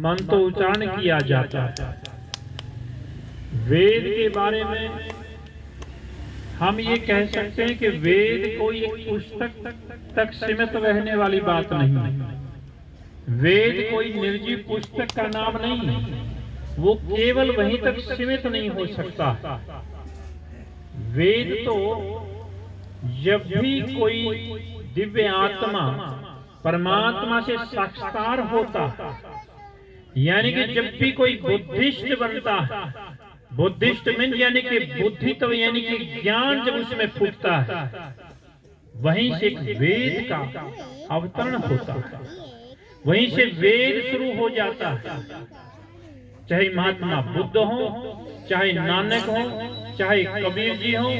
मंत्र उच्चारण किया जाता है। वेद के बारे में हम ये कह सकते हैं कि वेद कोई एक पुस्तक तक सीमित रहने वाली बात नहीं है। वेद कोई निर्जीव पुस्तक का नाम नहीं है, वो केवल वहीं तक सीमित नहीं हो सकता। वेद तो जब भी कोई दिव्य आत्मा परमात्मा से साक्षात्कार होता, यानी कि जब भी कोई बुद्धिस्ट बनता है, बुद्धिस्ट मीन यानी कि बुद्धि तो यानी कि ज्ञान जब उसमें फूटता है, वहीं से वेद का अवतरण होता है, वहीं से वेद शुरू हो जाता है। चाहे महात्मा बुद्ध हो, चाहे नानक हो, चाहे कबीर जी हो,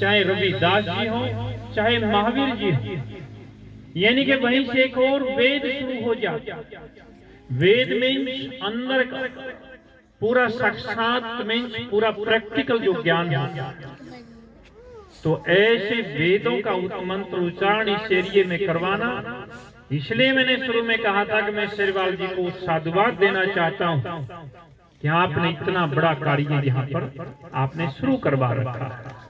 चाहे रविदास जी हो, चाहे महावीर जी हो, यानी कि वहीं से एक और वेद शुरू हो जाता। वेद मीन्स अंदर का पूरा साक्षात मीन्स पूरा प्रैक्टिकल जो ज्ञान है। तो ऐसे वेदों का मंत्र उच्चारण इस एरिए में करवाना, इसलिए मैंने शुरू में कहा था कि मैं शेरवाल जी को साधुवाद देना चाहता हूं कि आपने इतना बड़ा कार्य यहाँ पर आपने शुरू करवा रखा है।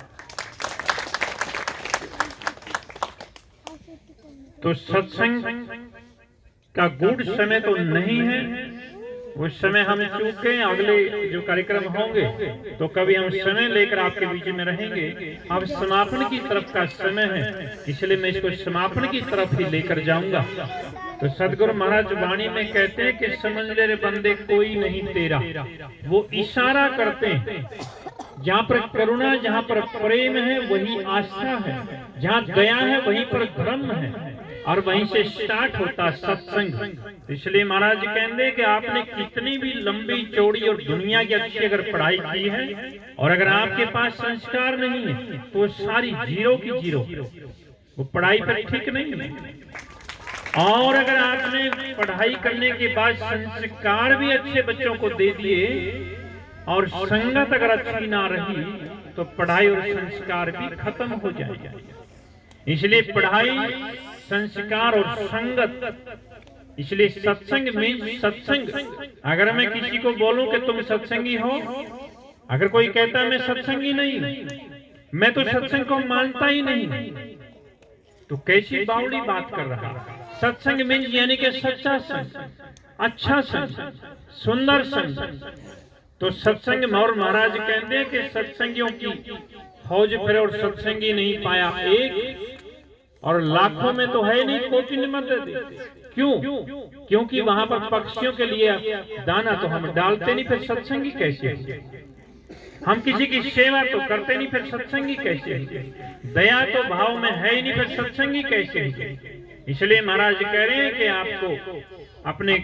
तो सत्संग का गुड समय तो नहीं है, उस समय हम चूके अगले जो कार्यक्रम होंगे तो कभी हम समय लेकर आपके बीच में रहेंगे। अब समापन की तरफ का समय है, इसलिए मैं इसको समापन की तरफ ही लेकर जाऊंगा। तो सदगुरु महाराज वाणी में कहते हैं कि समझ ले रे बंदे कोई नहीं तेरा। वो इशारा करते हैं, जहाँ पर करुणा, जहाँ पर प्रेम है वही आस्था है, जहाँ दया है वहीं पर धर्म है, और वहीं से स्टार्ट होता सत्संग। इसलिए महाराज कहते कि आपने कितनी भी लंबी चौड़ी और दुनिया की अच्छी अगर पढ़ाई की है, और अगर आपके पास संस्कार नहीं है तो वो सारी जीरो की जीरो, वो पढ़ाई पर ठीक नहीं है। और अगर आपने पढ़ाई करने के बाद संस्कार भी अच्छे बच्चों को दे दिए और संगत अगर अच्छी ना रही तो पढ़ाई और संस्कार भी खत्म हो जाएगा। इसलिए पढ़ाई, संस्कार और संगत, इसलिए सत्संग मीन्स सत्संग। अगर मैं किसी को बोलूं कि तुम सत्संगी हो, अगर कोई कहता है मैं सत्संगी नहीं, मैं तो सत्संग को मानता ही नहीं, तो कैसी बावड़ी बात कर रहा है। सत्संग मीन्स यानी कि सच्चा संग, अच्छा संग, सुंदर संग। तो सत्संग और महाराज कहते हैं कि सत्संगियों की फौज फिर और सत्संगी नहीं पाया एक, और लाखों में तो है नहीं कोटि में मत दे। क्यों? क्योंकि वहां पर पक्षियों के लिए दाना तो हम डालते नहीं, फिर सत्संगी कैसे? हम किसी की सेवा तो करते नहीं, फिर सत्संगी कैसे? दया तो भाव में है ही नहीं, फिर सत्संगी कैसे? इसलिए महाराज कह रहे हैं कि आपको अपने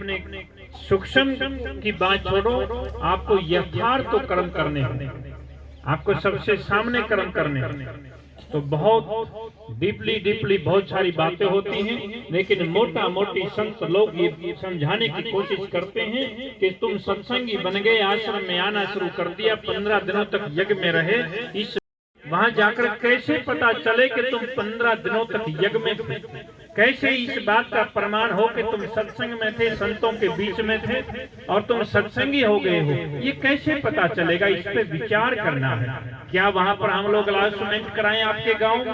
सूक्ष्म की बात छोड़ो, आपको यथार्थ तो कर्म करने हैं, आपको सबसे सामने कर्म करने हैं। तो बहुत डीपली बहुत सारी बातें होती हैं, लेकिन मोटा मोटी संत लोग ये समझाने की कोशिश करते हैं कि तुम सत्संगी बन गए, आश्रम में आना शुरू कर दिया, 15 दिनों तक यज्ञ में रहे, इस वहां जाकर कैसे पता चले कि तुम 15 दिनों तक यज्ञ में थे? कैसे इस बात का प्रमाण हो कि तुम सत्संग में थे, संतों के बीच में थे और तुम सत्संगी हो गए हो? ये कैसे पता चलेगा? इस पे विचार करना है। क्या वहां पर हम लोग अनाउंसमेंट कराएं आपके गांव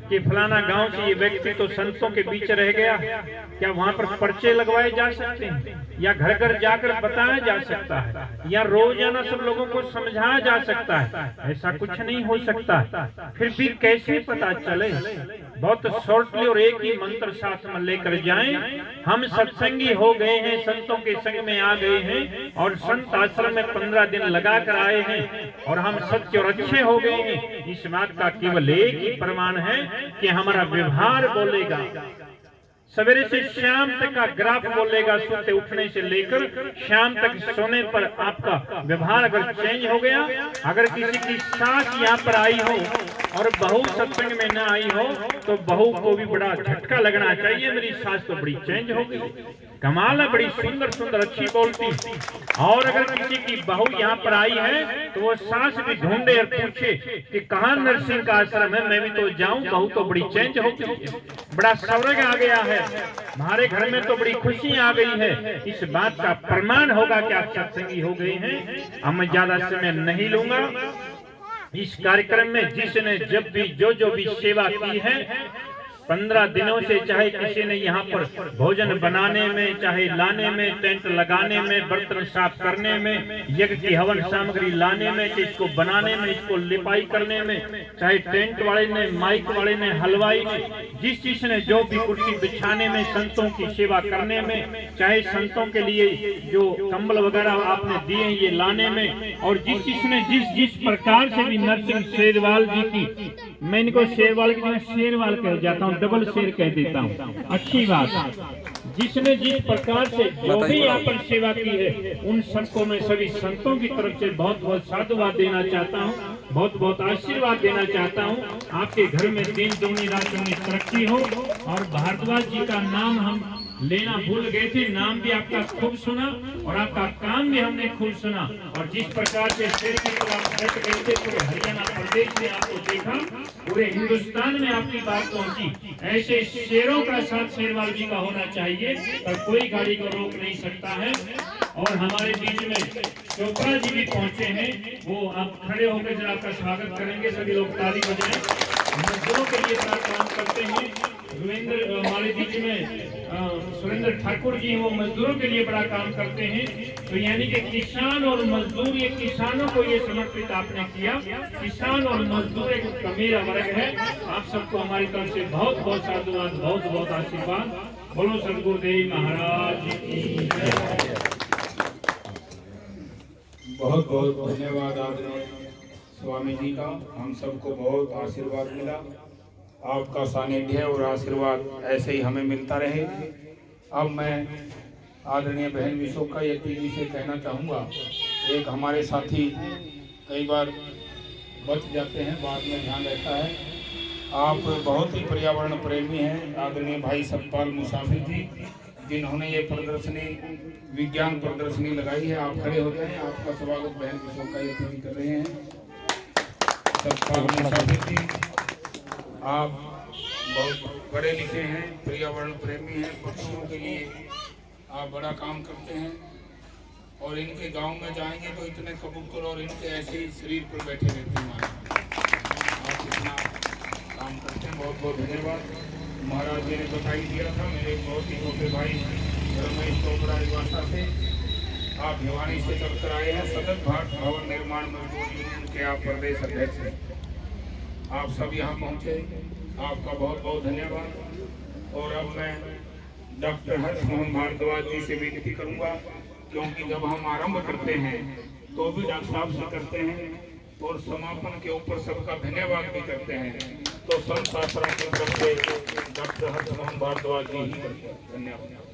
कि फलाना गांव से ये व्यक्ति तो संतों के बीच रह गया? क्या वहां पर पर्चे लगवाए जा सकते हैं, या घर घर जाकर बताया जा सकता है, या रोजाना सब लोगों को समझाया जा सकता है? ऐसा कुछ नहीं हो सकता। फिर भी कैसे पता चले? बहुत शॉर्टली और एक ही मंत्र साथ में लेकर जाएं, हम सत्संगी हो गए हैं, संतों के संग में आ गए हैं और संत आश्रम में 15 दिन लगा कर आए हैं और हम सत्य और अच्छे हो गए हैं। इस बात का केवल एक ही प्रमाण है कि हमारा व्यवहार बोलेगा। सवेरे से शाम तक का ग्राफ बोलेगा, सोते उठने से लेकर शाम तक सोने पर आपका व्यवहार अगर चेंज हो गया, अगर किसी की सास यहाँ पर आई हो और बहू सत्संग में न आई हो तो बहू को भी बड़ा झटका लगना चाहिए, मेरी सास तो बड़ी चेंज हो गई। कमाल है, बड़ी सुंदर सुंदर अच्छी बोलती। और अगर किसी की बहू यहाँ पर आई है तो वो सास भी ढूंढे और पूछे कि कहाँ नरसिंह का आश्रम है, मैं भी तो जाऊं। बहू तो बड़ी चेंज हो गई है, बड़ा स्वर्ग आ गया है, हमारे घर में तो बड़ी खुशी आ गई है। इस बात का प्रमाण होगा कि आप सत्संगी हो गए हैं। अब मैं ज्यादा समय नहीं लूंगा। इस कार्यक्रम में जिसने जब भी जो भी सेवा की है 15 दिनों से, चाहे किसी ने यहाँ पर भोजन बनाने में, चाहे लाने में, टेंट लगाने में, बर्तन साफ करने में, यज्ञ की हवन सामग्री लाने में, इसको बनाने में, इसको लिपाई करने में, चाहे टेंट वाले ने, माइक वाले ने, हलवाई ने, जिस ने जो भी कुर्सी बिछाने में, संतों की सेवा करने में, चाहे संतों के लिए जो कंबल वगैरह आपने दिए ये लाने में, और जिस ने जिस प्रकार से भी नरसिंह शेरवाल जी की, मैं इनको शेरवाल की जगह शेरवाल कह जाता हूँ, डबल शेर कह देता हूँ, अच्छी बात। जिसने जिस प्रकार से जो भी यहाँ पर सेवा की है उन सबको मैं सभी संतों की तरफ से बहुत बहुत साधुवाद देना चाहता हूँ, बहुत बहुत आशीर्वाद देना चाहता हूँ। आपके घर में दिन दूनी रात दूनी तरक्की हो। और भारद्वाज जी का नाम हम लेना भूल गए थे, नाम भी आपका खूब सुना और आपका काम भी हमने खूब सुना। और जिस प्रकार से शेर की तरफ गए थे, पूरे हरियाणा प्रदेश में आपको देखा, पूरे हिंदुस्तान में आपकी बात पहुंची। ऐसे शेरों का साथ शेरवाल जी का होना चाहिए, पर कोई गाड़ी को रोक नहीं सकता है। और हमारे बीच में चोपड़ा जी भी पहुंचे हैं, वो आप खड़े होकर जरा आपका स्वागत करेंगे। सभी लोग ताली बजाएं। मजदूरों के लिए बड़ा काम करते हैं। हमारे बीच में सुरेंद्र ठाकुर जी, वो मजदूरों के लिए बड़ा काम करते हैं। तो यानी कि किसान और मजदूर, ये किसानों को ये समर्पित आपने किया। किसान और मजदूर एक मेरा वर्ग है। आप सबको हमारी तरफ से बहुत बहुत साधुवाद, बहुत बहुत आशीर्वाद। बोलो सदगुरुदेव महाराज की जय। बहुत बहुत धन्यवाद आदरणीय स्वामी जी का, हम सबको बहुत आशीर्वाद मिला। आपका सानिध्य और आशीर्वाद ऐसे ही हमें मिलता रहे। अब मैं आदरणीय बहन विशोका यति जी से कहना चाहूँगा, एक हमारे साथी कई बार बच जाते हैं, बाद में ध्यान रहता है। आप बहुत ही पर्यावरण प्रेमी हैं, आदरणीय भाई सतपाल मुसाफिर जी, जिन्होंने ये प्रदर्शनी, विज्ञान प्रदर्शनी लगाई है। आप खड़े हो जाएं, आपका स्वागत बहन विशोका यति जी कर रहे हैं। सतपाल मुसाफिर जी, आप बहुत पढ़े लिखे हैं, पर्यावरण प्रेमी हैं, पक्षियों के लिए आप बड़ा काम करते हैं। और इनके गांव में जाएंगे तो इतने कबूतर और इनके ऐसे ही शरीर पर बैठे रहते हैं। आप इतना काम करते हैं, बहुत बहुत धन्यवाद। महाराज जी ने बताई दिया था, मेरे बहुत ही छोटे भाई रमेश चोपड़ा रिवासा से, आप भिवानी से चलकर आए हैं। सतत भारत भवन निर्माण मजदूर यूनियन के आप प्रदेश अध्यक्ष हैं। आप सब यहाँ पहुँचे, आपका बहुत बहुत धन्यवाद। और अब मैं डॉक्टर हर्षमोहन भारद्वाज जी से विनती करूँगा, क्योंकि जब हम आरंभ करते हैं तो भी डॉक्टर साहब से करते हैं और समापन के ऊपर सबका धन्यवाद भी करते हैं। तो संत आश्रम की तरफ से डॉक्टर हर्षमोहन भारद्वाज जी ही करते हैं। धन्यवाद।